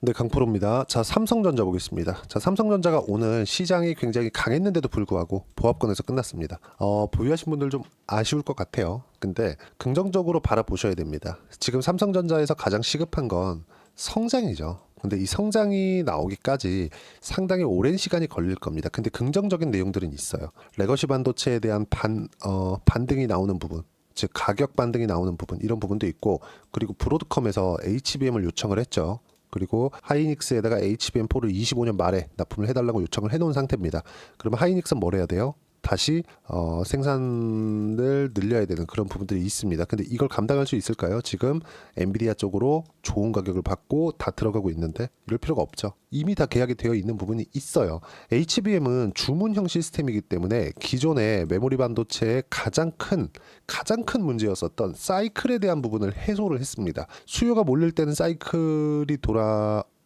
네, 강프로입니다. 자, 삼성전자 보겠습니다. 자, 삼성전자가 오늘 시장이 굉장히 강했는데도 불구하고 보합권에서 끝났습니다. 보유하신 분들 좀 아쉬울 것 같아요. 근데 긍정적으로 바라보셔야 됩니다. 지금 삼성전자에서 가장 시급한 건 성장이죠. 근데 이 성장이 나오기까지 상당히 오랜 시간이 걸릴 겁니다. 근데 긍정적인 내용들은 있어요. 레거시 반도체에 대한 반등이 나오는 부분, 즉 가격 반등이 나오는 부분, 이런 부분도 있고, 그리고 브로드컴에서 HBM을 요청을 했죠. 그리고 하이닉스에다가 HBM4를 25년 말에 납품을 해달라고 요청을 해놓은 상태입니다. 그러면 하이닉스는 뭘 해야 돼요? 다시 생산을 늘려야 되는 그런 부분들이 있습니다. 근데 이걸 감당할 수 있을까요? 지금 엔비디아 쪽으로 좋은 가격을 받고 다 들어가고 있는데 이럴 필요가 없죠. 이미 다 계약이 되어 있는 부분이 있어요. HBM은 주문형 시스템이기 때문에 기존의 메모리 반도체의 가장 큰 문제였었던 사이클에 대한 부분을 해소를 했습니다. 수요가 몰릴 때는 사이클이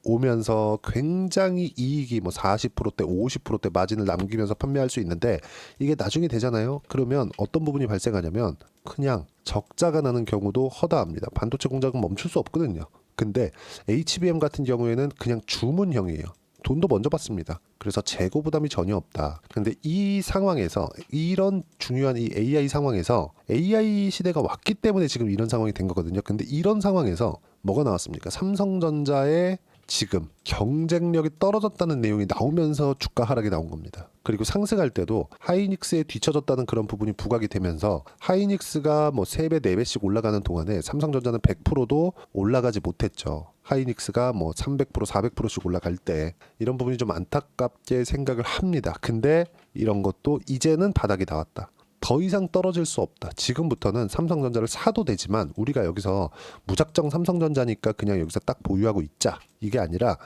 오면서 굉장히 이익이 뭐 40%대, 50%대 마진을 남기면서 판매할 수 있는데, 이게 나중에 되잖아요. 그러면 어떤 부분이 발생하냐면 그냥 적자가 나는 경우도 허다합니다. 반도체 공장은 멈출 수 없거든요. 근데 HBM 같은 경우에는 그냥 주문형이에요. 돈도 먼저 받습니다. 그래서 재고 부담이 전혀 없다. 근데 이 상황에서, 이런 중요한 이 AI 상황에서, AI 시대가 왔기 때문에 지금 이런 상황이 된 거거든요. 근데 이런 상황에서 뭐가 나왔습니까? 삼성전자의 지금 경쟁력이 떨어졌다는 내용이 나오면서 주가 하락이 나온 겁니다. 그리고 상승할 때도 하이닉스에 뒤처졌다는 그런 부분이 부각이 되면서, 하이닉스가 뭐 3배, 4배씩 올라가는 동안에 삼성전자는 100%도 올라가지 못했죠. 하이닉스가 뭐 300%, 400%씩 올라갈 때 이런 부분이 좀 안타깝게 생각을 합니다. 근데 이런 것도 이제는 바닥이 나왔다. 더 이상 떨어질 수 없다. 지금부터는 삼성전자를 사도 되지만 우리가 여기서 무작정 삼성전자니까 그냥 여기서 딱 보유하고 있자, 이게 아니라,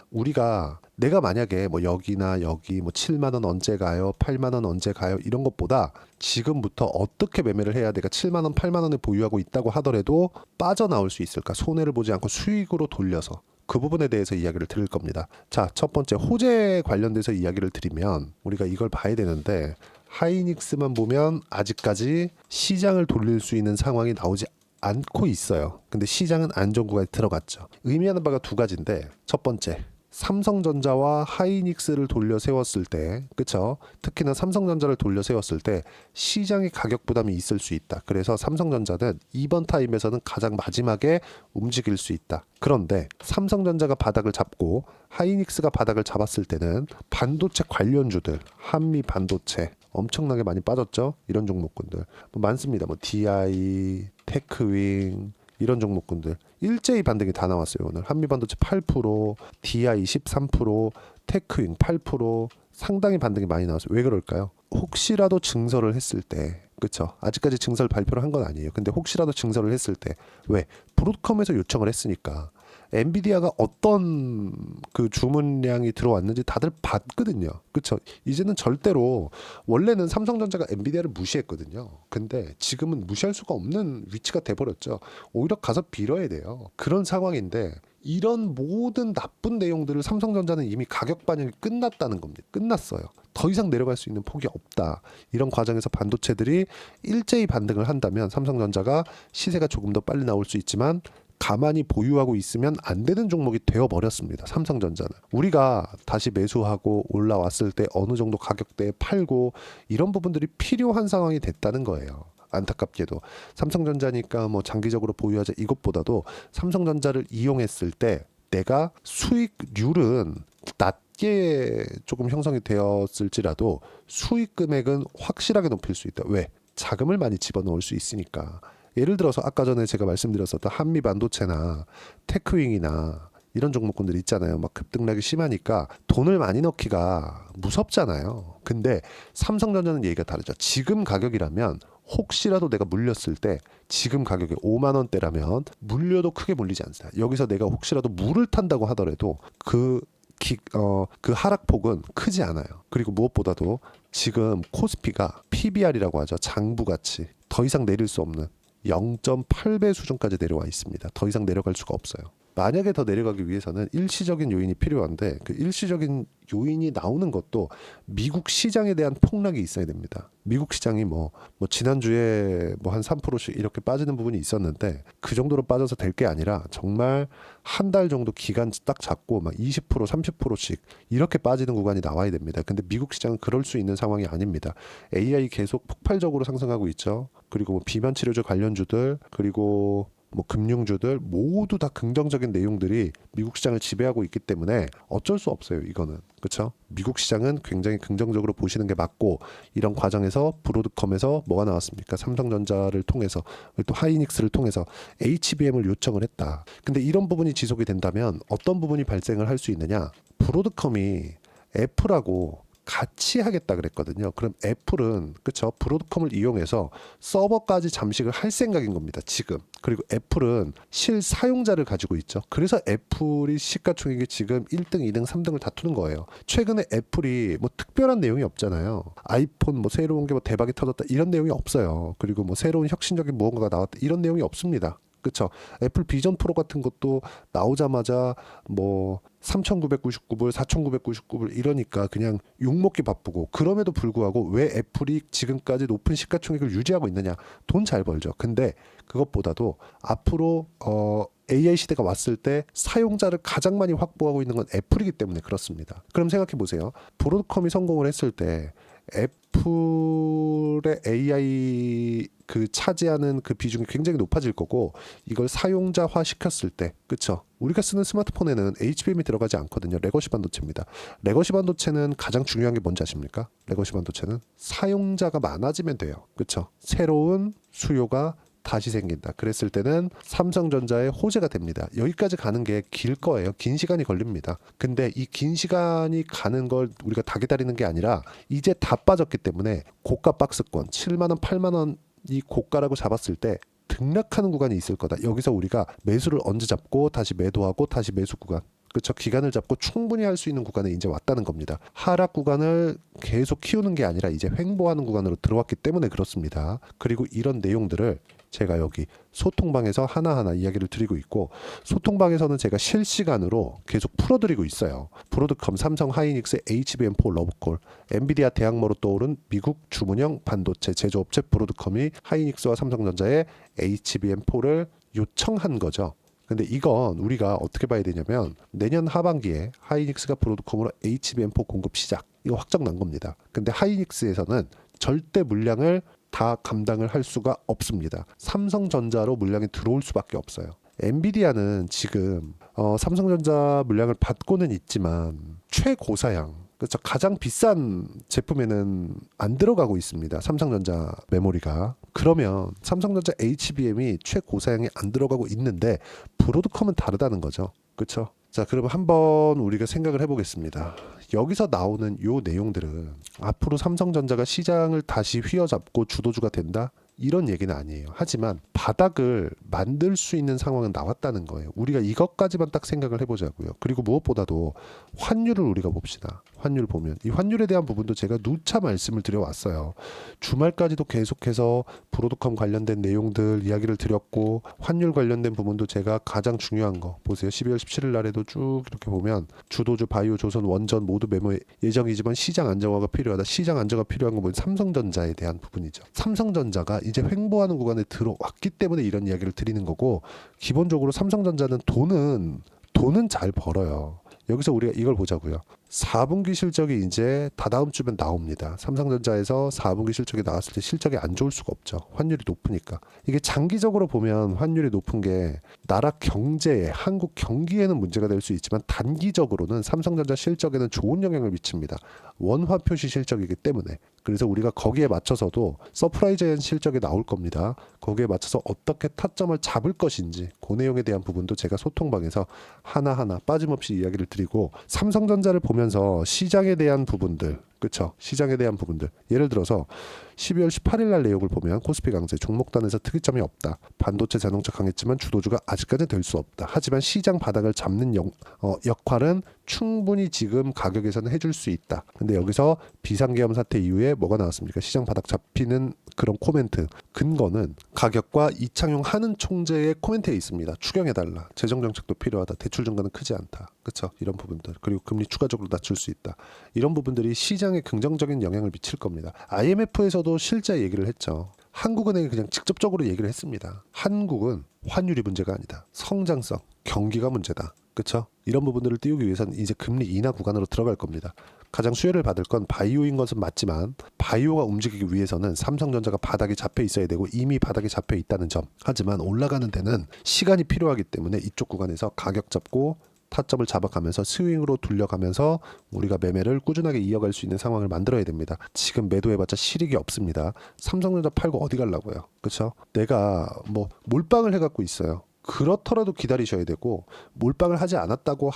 내가 만약에 뭐 여기나 여기 뭐 7만 원 언제 가요, 8만 원 언제 가요, 이런 것보다 지금부터 어떻게 매매를 해야 내가 7만 원, 8만 원을 보유하고 있다고 하더라도 빠져나올 수 있을까? 손해를 보지 않고 수익으로 돌려서, 그 부분에 대해서 이야기를 드릴 겁니다. 자, 첫 번째 호재 관련돼서 이야기를 드리면 우리가 이걸 봐야 되는데, 하이닉스만 보면 아직까지 시장을 돌릴 수 있는 상황이 나오지 않고 있어요. 근데 시장은 안정 구간에 들어갔죠. 의미하는 바가 두 가지인데, 첫 번째, 삼성전자와 하이닉스를 돌려 세웠을 때, 그쵸? 특히나 삼성전자를 돌려 세웠을 때 시장의 가격 부담이 있을 수 있다. 그래서 삼성전자는 이번 타임에서는 가장 마지막에 움직일 수 있다. 그런데 삼성전자가 바닥을 잡고 하이닉스가 바닥을 잡았을 때는 반도체 관련주들, 한미 반도체 엄청나게 많이 빠졌죠. 이런 종목군들 뭐 많습니다. 뭐 DI, 테크윙, 이런 종목군들 일제히 반등이 다 나왔어요. 오늘 한미반도체 8%, DI 13%, 테크윙 8%, 상당히 반등이 많이 나왔어요. 왜 그럴까요? 혹시라도 증설을 했을 때, 그쵸? 아직까지 증설 발표를 한 건 아니에요. 근데 혹시라도 증설을 했을 때, 왜? 브로드컴에서 요청을 했으니까 엔비디아가 어떤 그 주문량이 들어왔는지 다들 봤거든요. 그쵸? 이제는 절대로, 원래는 삼성전자가 엔비디아를 무시했거든요. 근데 지금은 무시할 수가 없는 위치가 돼버렸죠. 오히려 가서 빌어야 돼요. 그런 상황인데, 이런 모든 나쁜 내용들을 삼성전자는 이미 가격 반영이 끝났다는 겁니다. 끝났어요. 더 이상 내려갈 수 있는 폭이 없다. 이런 과정에서 반도체들이 일제히 반등을 한다면 삼성전자가 시세가 조금 더 빨리 나올 수 있지만, 가만히 보유하고 있으면 안 되는 종목이 되어버렸습니다. 삼성전자는. 우리가 다시 매수하고 올라왔을 때 어느 정도 가격대에 팔고, 이런 부분들이 필요한 상황이 됐다는 거예요. 안타깝게도 삼성전자니까 뭐 장기적으로 보유하자, 이것보다도 삼성전자를 이용했을 때 내가 수익률은 낮게 조금 형성이 되었을지라도 수익 금액은 확실하게 높일 수 있다. 왜? 자금을 많이 집어넣을 수 있으니까. 예를 들어서 아까 전에 제가 말씀드렸었던 한미 반도체나 테크윙이나 이런 종목군들 있잖아요. 막 급등락이 심하니까 돈을 많이 넣기가 무섭잖아요. 근데 삼성전자는 얘기가 다르죠. 지금 가격이라면, 혹시라도 내가 물렸을 때 지금 가격이 5만 원대라면 물려도 크게 물리지 않습니다. 여기서 내가 혹시라도 물을 탄다고 하더라도 그 하락폭은 크지 않아요. 그리고 무엇보다도 지금 코스피가 PBR이라고 하죠. 장부가치 더 이상 내릴 수 없는 0.8배 수준까지 내려와 있습니다. 더 이상 내려갈 수가 없어요. 만약에 더 내려가기 위해서는 일시적인 요인이 필요한데 그 일시적인 요인이 나오는 것도 미국 시장에 대한 폭락이 있어야 됩니다. 미국 시장이 뭐 지난주에 뭐 한 3%씩 이렇게 빠지는 부분이 있었는데 그 정도로 빠져서 될 게 아니라 정말 한 달 정도 기간 딱 잡고 막 20% 30%씩 이렇게 빠지는 구간이 나와야 됩니다. 근데 미국 시장은 그럴 수 있는 상황이 아닙니다. AI 계속 폭발적으로 상승하고 있죠. 그리고 뭐 비만 치료제 관련주들 그리고 뭐 금융주들 모두 다 긍정적인 내용들이 미국 시장을 지배하고 있기 때문에 어쩔 수 없어요. 이거는 그렇죠. 미국 시장은 굉장히 긍정적으로 보시는 게 맞고 이런 과정에서 브로드컴에서 뭐가 나왔습니까? 삼성전자를 통해서 또 하이닉스를 통해서 HBM을 요청을 했다. 근데 이런 부분이 지속이 된다면 어떤 부분이 발생을 할 수 있느냐? 브로드컴이 애플하고 같이 하겠다 그랬거든요. 그럼 애플은 그쵸 브로드컴을 이용해서 서버까지 잠식을 할 생각인 겁니다. 지금. 그리고 애플은 실사용자를 가지고 있죠. 그래서 애플이 시가총액이 지금 1등, 2등, 3등을 다투는 거예요. 최근에 애플이 뭐 특별한 내용이 없잖아요. 아이폰 뭐 새로운 게 뭐 대박이 터졌다 이런 내용이 없어요. 그리고 뭐 새로운 혁신적인 무언가가 나왔다 이런 내용이 없습니다. 그렇죠. 애플 비전 프로 같은 것도 나오자마자 뭐 3,999불, 4,999불 이러니까 그냥 욕먹기 바쁘고 그럼에도 불구하고 왜 애플이 지금까지 높은 시가총액을 유지하고 있느냐? 돈 잘 벌죠. 근데 그것보다도 앞으로 AI 시대가 왔을 때 사용자를 가장 많이 확보하고 있는 건 애플이기 때문에 그렇습니다. 그럼 생각해 보세요. 브로드컴이 성공을 했을 때 애플의 AI 그 차지하는 그 비중이 굉장히 높아질 거고 이걸 사용자화 시켰을 때 그쵸 우리가 쓰는 스마트폰에는 HBM이 들어가지 않거든요. 레거시 반도체입니다. 레거시 반도체는 가장 중요한 게 뭔지 아십니까? 레거시 반도체는 사용자가 많아지면 돼요. 그쵸 새로운 수요가 다시 생긴다. 그랬을 때는 삼성전자의 호재가 됩니다. 여기까지 가는 게 길 거예요. 긴 시간이 걸립니다. 근데 이 긴 시간이 가는 걸 우리가 다 기다리는 게 아니라 이제 다 빠졌기 때문에 고가 박스권 7만 원, 8만 원 이 고가라고 잡았을 때 등락하는 구간이 있을 거다. 여기서 우리가 매수를 언제 잡고 다시 매도하고 다시 매수 구간. 그렇죠. 기간을 잡고 충분히 할 수 있는 구간에 이제 왔다는 겁니다. 하락 구간을 계속 키우는 게 아니라 이제 횡보하는 구간으로 들어왔기 때문에 그렇습니다. 그리고 이런 내용들을 제가 여기 소통방에서 하나하나 이야기를 드리고 있고 소통방에서는 제가 실시간으로 계속 풀어드리고 있어요. 브로드컴, 삼성, 하이닉스, HBM4, 러브콜, 엔비디아 대항모로 떠오른 미국 주문형 반도체 제조업체 브로드컴이 하이닉스와 삼성전자의 HBM4를 요청한 거죠. 근데 이건 우리가 어떻게 봐야 되냐면 내년 하반기에 하이닉스가 브로드컴으로 HBM4 공급 시작 이거 확정 난 겁니다. 근데 하이닉스에서는 절대 물량을 다 감당을 할 수가 없습니다. 삼성전자로 물량이 들어올 수밖에 없어요. 엔비디아는 지금 삼성전자 물량을 받고는 있지만 최고사양 그렇죠. 가장 비싼 제품에는 안 들어가고 있습니다. 삼성전자 메모리가. 그러면 삼성전자 HBM이 최고사양이 안 들어가고 있는데 브로드컴은 다르다는 거죠. 그렇죠. 자, 그러면 한번 우리가 생각을 해보겠습니다. 여기서 나오는 요 내용들은 앞으로 삼성전자가 시장을 다시 휘어잡고 주도주가 된다? 이런 얘기는 아니에요. 하지만 바닥을 만들 수 있는 상황은 나왔다는 거예요. 우리가 이것까지만 딱 생각을 해보자고요. 그리고 무엇보다도 환율을 우리가 봅시다. 환율 보면 이 환율에 대한 부분도 제가 누차 말씀을 드려왔어요. 주말까지도 계속해서 브로드컴 관련된 내용들 이야기를 드렸고 환율 관련된 부분도 제가 가장 중요한 거 보세요. 12월 17일 날에도 쭉 이렇게 보면 주도주 바이오, 조선, 원전 모두 매모 예정이지만 시장 안정화가 필요하다. 시장 안정화 필요한 건 뭐냐? 삼성전자에 대한 부분이죠. 삼성전자가 이제 횡보하는 구간에 들어왔기 때문에 이런 이야기를 드리는 거고 기본적으로 삼성전자는 돈은 잘 벌어요. 여기서 우리가 이걸 보자고요. 4분기 실적이 이제 다다음 주면 나옵니다. 삼성전자에서 4분기 실적이 나왔을 때 실적이 안 좋을 수가 없죠. 환율이 높으니까. 이게 장기적으로 보면 환율이 높은 게 나라 경제에 한국 경기에는 문제가 될 수 있지만 단기적으로는 삼성전자 실적에는 좋은 영향을 미칩니다. 원화 표시 실적이기 때문에. 그래서 우리가 거기에 맞춰서도 서프라이즈한 실적이 나올 겁니다. 거기에 맞춰서 어떻게 타점을 잡을 것인지 그 내용에 대한 부분도 제가 소통방에서 하나하나 빠짐없이 이야기를 드리고 삼성전자를 보면서 시장에 대한 부분들 그렇죠. 시장에 대한 부분들 예를 들어서 12월 18일 날 내용을 보면 코스피 강세 종목단에서 특이점이 없다. 반도체 자동차 강했지만 주도주가 아직까지 될 수 없다. 하지만 시장 바닥을 잡는 역할은 충분히 지금 가격에서는 해줄 수 있다. 근데 여기서 비상계엄 사태 이후에 뭐가 나왔습니까? 시장 바닥 잡히는 그런 코멘트. 근거는 가격과 이창용 하는 총재의 코멘트에 있습니다. 추경해달라. 재정정책도 필요하다. 대출 증가는 크지 않다. 그렇죠? 이런 부분들. 그리고 금리 추가적으로 낮출 수 있다. 이런 부분들이 시장에 긍정적인 영향을 미칠 겁니다. IMF에서도 실제 얘기를 했죠. 한국은행이 그냥 직접적으로 얘기를 했습니다. 한국은 환율이 문제가 아니다. 성장성, 경기가 문제다. 그렇죠? 이런 부분들을 띄우기 위해서는 이제 금리 인하 구간으로 들어갈 겁니다. 가장 수혜를 받을 건 바이오인 것은 맞지만 바이오가 움직이기 위해서는 삼성전자가 바닥에 잡혀 있어야 되고 이미 바닥에 잡혀 있다는 점. 하지만 올라가는 데는 시간이 필요하기 때문에 이쪽 구간에서 가격 잡고 타점을 잡아가면서 스윙으로 돌려가면서 우리가 매매를 꾸준하게 이어갈 수 있는 상황을 만들어야 됩니다. 지금 매도해봤자 실익이 없습니다. 삼성전자 팔고 어디 가려고요? 그렇죠? 내가 뭐 몰빵을 해갖고 있어요. 그렇더라도 기다리셔야 되고 몰빵을 하지 않았다고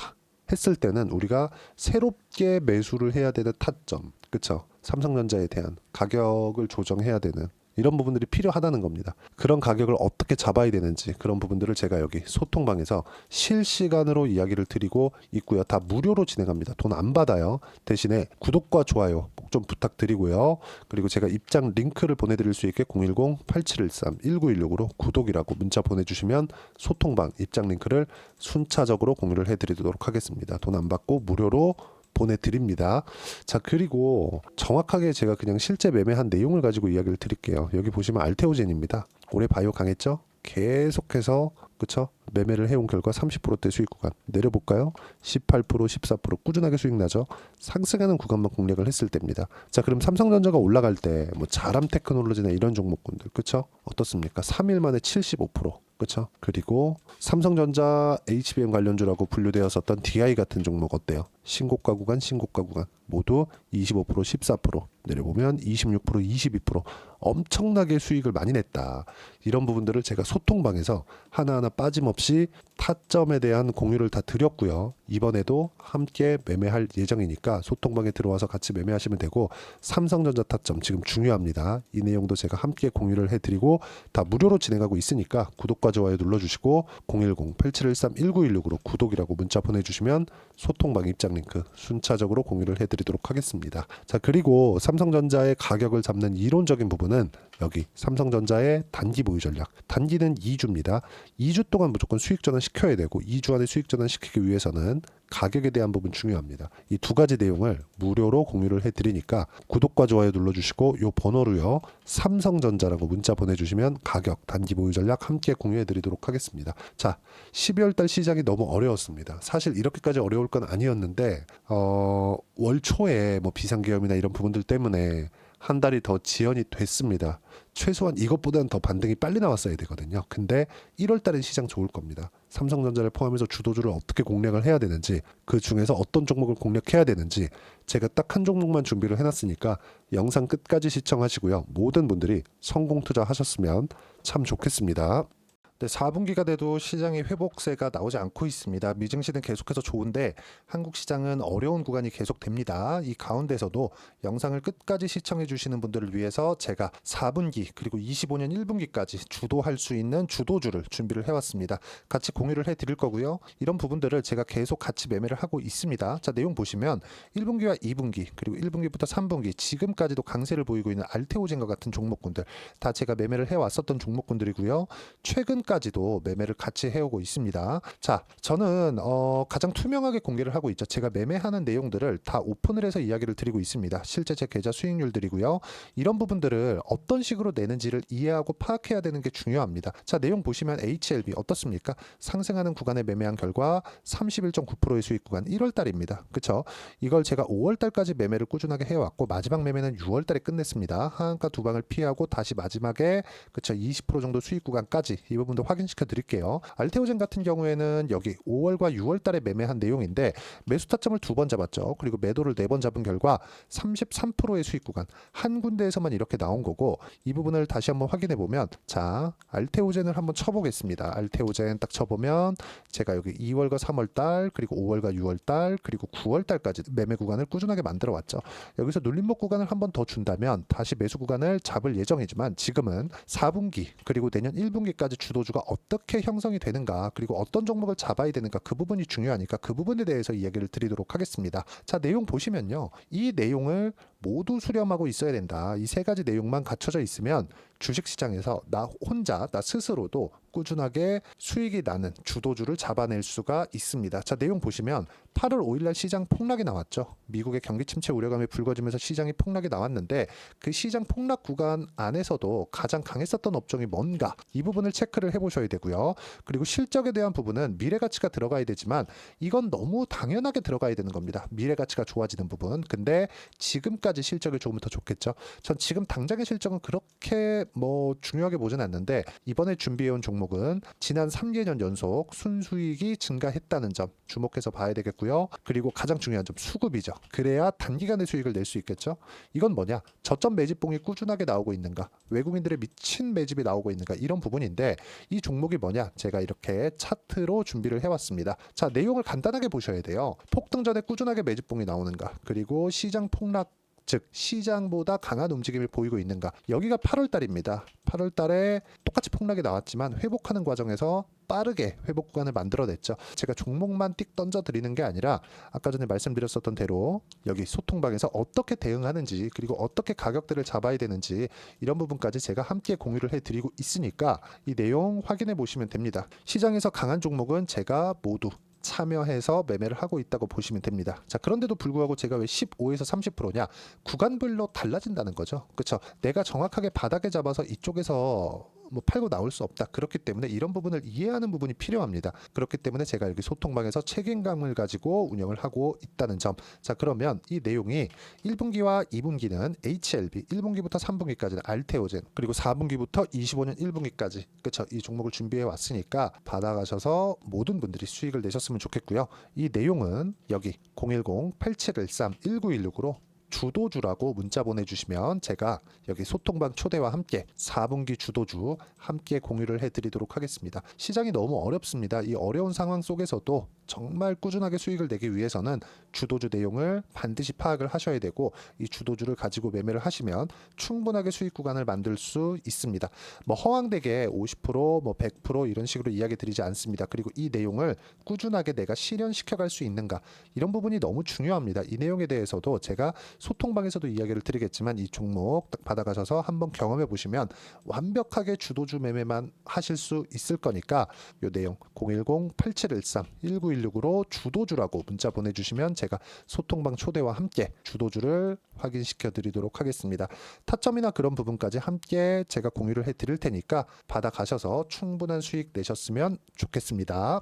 했을 때는 우리가 새롭게 매수를 해야 되는 타점, 그렇죠? 삼성전자에 대한 가격을 조정해야 되는 이런 부분들이 필요하다는 겁니다. 그런 가격을 어떻게 잡아야 되는지 그런 부분들을 제가 여기 소통방에서 실시간으로 이야기를 드리고 있고요. 다 무료로 진행합니다. 돈 안 받아요. 대신에 구독과 좋아요 꼭 좀 부탁드리고요. 그리고 제가 입장 링크를 보내드릴 수 있게 010-8713-1916으로 구독이라고 문자 보내주시면 소통방 입장 링크를 순차적으로 공유를 해드리도록 하겠습니다. 돈 안 받고 무료로 보내드립니다. 자, 그리고 정확하게 제가 그냥 실제 매매한 내용을 가지고 이야기를 드릴게요. 여기 보시면 알테오젠입니다. 올해 바이오 강했죠? 계속해서 그쵸? 매매를 해온 결과 30%대 수익 구간 내려볼까요? 18%, 14% 꾸준하게 수익 나죠? 상승하는 구간만 공략을 했을 때입니다. 자, 그럼 삼성전자가 올라갈 때 뭐 자람 테크놀로지나 이런 종목군들 그쵸? 어떻습니까? 3일 만에 75% 그쵸? 그리고 삼성전자 HBM 관련주라고 분류되었었던 DI 같은 종목 어때요? 신고가 구간, 신고가 구간 모두 25%, 14% 내려보면 26%, 22% 엄청나게 수익을 많이 냈다. 이런 부분들을 제가 소통방에서 하나하나 빠짐없이 타점에 대한 공유를 다 드렸고요. 이번에도 함께 매매할 예정이니까 소통방에 들어와서 같이 매매하시면 되고 삼성전자 타점 지금 중요합니다. 이 내용도 제가 함께 공유를 해드리고 다 무료로 진행하고 있으니까 구독과 좋아요 눌러주시고 010-8713-1916으로 구독이라고 문자 보내주시면 소통방 입장 링크 순차적으로 공유를 해드리도록 하겠습니다. 자, 그리고 삼성전자의 가격을 잡는 이론적인 부분은 여기 삼성전자의 단기 보유 전략. 단기는 2주입니다. 2주 동안 무조건 수익 전환 시켜야 되고 2주 안에 수익 전환 시키기 위해서는 가격에 대한 부분 중요합니다. 이 두 가지 내용을 무료로 공유를 해드리니까 구독과 좋아요 눌러주시고 요 번호로요 삼성전자라고 문자 보내주시면 가격 단기 보유 전략 함께 공유해드리도록 하겠습니다. 자, 12월달 시장이 너무 어려웠습니다. 사실 이렇게까지 어려울 건 아니었는데 월 초에 뭐 비상계엄이나 이런 부분들 때문에 한 달이 더 지연이 됐습니다. 최소한 이것보다는 더 반등이 빨리 나왔어야 되거든요. 근데 1월 달엔 시장 좋을 겁니다. 삼성전자를 포함해서 주도주를 어떻게 공략을 해야 되는지 그 중에서 어떤 종목을 공략해야 되는지 제가 딱 한 종목만 준비를 해놨으니까 영상 끝까지 시청하시고요. 모든 분들이 성공 투자하셨으면 참 좋겠습니다. 네, 4분기가 돼도 시장의 회복세가 나오지 않고 있습니다. 미증시는 계속해서 좋은데 한국 시장은 어려운 구간이 계속됩니다. 이 가운데서도 영상을 끝까지 시청해 주시는 분들을 위해서 제가 4분기 그리고 25년 1분기까지 주도할 수 있는 주도주를 준비를 해왔습니다. 같이 공유를 해드릴 거고요. 이런 부분들을 제가 계속 같이 매매를 하고 있습니다. 자, 내용 보시면 1분기와 2분기 그리고 1분기부터 3분기 지금까지도 강세를 보이고 있는 알테오젠과 같은 종목군들 다 제가 매매를 해왔었던 종목군들이고요. 최근까지도 매매를 같이 해오고 있습니다. 자, 저는 가장 투명하게 공개를 하고 있죠. 제가 매매하는 내용들을 다 오픈을 해서 이야기를 드리고 있습니다. 실제 제 계좌 수익률들이고요. 이런 부분들을 어떤 식으로 내는지를 이해하고 파악해야 되는 게 중요합니다. 자, 내용 보시면 HLB 어떻습니까? 상승하는 구간에 매매한 결과 31.9%의 수익 구간 1월 달입니다. 그렇죠? 이걸 제가 5월 달까지 매매를 꾸준하게 해왔고 마지막 매매는 6월 달에 끝냈습니다. 하한가 두 방을 피하고 다시 마지막에 그렇죠? 20% 정도 수익 구간까지 이 부분도 확인시켜 드릴게요. 알테오젠 같은 경우에는 여기 5월과 6월 달에 매매한 내용인데 매수 타점을 2번 잡았죠. 그리고 매도를 4번 잡은 결과 33%의 수익 구간 한 군데에서만 이렇게 나온 거고 이 부분을 다시 한번 확인해 보면 자, 알테오젠을 한번 쳐보겠습니다. 알테오젠 딱 쳐보면 제가 여기 2월과 3월 달 그리고 5월과 6월 달 그리고 9월 달까지 매매 구간을 꾸준하게 만들어 왔죠. 여기서 눌림목 구간을 한번 더 준다면 다시 매수 구간을 잡을 예정이지만 지금은 4분기 그리고 내년 1분기까지 주도주 주도주가 어떻게 형성이 되는가, 그리고 어떤 종목을 잡아야 되는가, 그 부분이 중요하니까 그 부분에 대해서 이야기를 드리도록 하겠습니다. 자, 내용 보시면요. 이 내용을 모두 수렴하고 있어야 된다. 이 세 가지 내용만 갖춰져 있으면 주식시장에서 나 혼자, 나 스스로도 꾸준하게 수익이 나는 주도주를 잡아낼 수가 있습니다. 자, 내용 보시면 8월 5일날 시장 폭락이 나왔죠. 미국의 경기 침체 우려감이 불거지면서 시장이 폭락이 나왔는데 그 시장 폭락 구간 안에서도 가장 강했었던 업종이 뭔가, 이 부분을 체크를 해보셔야 되고요. 그리고 실적에 대한 부분은 미래가치가 들어가야 되지만 이건 너무 당연하게 들어가야 되는 겁니다. 미래가치가 좋아지는 부분. 근데 지금까지 실적이 조금 더 좋겠죠. 전 지금 당장의 실적은 그렇게 중요하게 보진 않는데, 이번에 준비해온 종목은 지난 3개년 연속 순수익이 증가했다는 점 주목해서 봐야 되겠고요. 그리고 가장 중요한 점, 수급이죠. 그래야 단기간에 수익을 낼 수 있겠죠. 이건 뭐냐? 저점 매집봉이 꾸준하게 나오고 있는가, 외국인들의 미친 매집이 나오고 있는가, 이런 부분인데 이 종목이 뭐냐? 제가 이렇게 차트로 준비를 해왔습니다. 자, 내용을 간단하게 보셔야 돼요. 폭등 전에 꾸준하게 매집봉이 나오는가, 그리고 시장 폭락, 즉 시장보다 강한 움직임을 보이고 있는가. 여기가 8월 달입니다. 8월 달에 똑같이 폭락이 나왔지만 회복하는 과정에서 빠르게 회복 구간을 만들어냈죠. 제가 종목만 띡 던져 드리는 게 아니라 아까 전에 말씀드렸었던 대로 여기 소통방에서 어떻게 대응하는지, 그리고 어떻게 가격대를 잡아야 되는지, 이런 부분까지 제가 함께 공유를 해드리고 있으니까 이 내용 확인해 보시면 됩니다. 시장에서 강한 종목은 제가 모두 참여해서 매매를 하고 있다고 보시면 됩니다. 자, 그런데도 불구하고 제가 왜 15에서 30%냐? 구간별로 달라진다는 거죠. 그렇죠? 내가 정확하게 바닥에 잡아서 이쪽에서 팔고 나올 수 없다. 그렇기 때문에 이런 부분을 이해하는 부분이 필요합니다. 그렇기 때문에 제가 여기 소통방에서 책임감을 가지고 운영을 하고 있다는 점. 자, 그러면 이 내용이 1분기와 2분기는 HLB, 1분기부터 3분기까지는 알테오젠, 그리고 4분기부터 25년 1분기까지, 그렇죠? 이 종목을 준비해 왔으니까 받아가셔서 모든 분들이 수익을 내셨으면 좋겠고요. 이 내용은 여기 010-8713-1916으로 주도주라고 문자 보내주시면 제가 여기 소통방 초대와 함께 4분기 주도주 함께 공유를 해드리도록 하겠습니다. 시장이 너무 어렵습니다. 이 어려운 상황 속에서도 정말 꾸준하게 수익을 내기 위해서는 주도주 내용을 반드시 파악을 하셔야 되고, 이 주도주를 가지고 매매를 하시면 충분하게 수익 구간을 만들 수 있습니다. 허황되게 50%, 100% 이런 식으로 이야기 드리지 않습니다. 그리고 이 내용을 꾸준하게 내가 실현시켜 갈 수 있는가, 이런 부분이 너무 중요합니다. 이 내용에 대해서도 제가 소통방에서도 이야기를 드리겠지만 이 종목 딱 받아가셔서 한번 경험해 보시면 완벽하게 주도주 매매만 하실 수 있을 거니까 이 내용 010-8713-1916으로 주도주라고 문자 보내주시면 제가 소통방 초대와 함께 주도주를 확인시켜 드리도록 하겠습니다. 타점이나 그런 부분까지 함께 제가 공유를 해 드릴 테니까 받아가셔서 충분한 수익 내셨으면 좋겠습니다.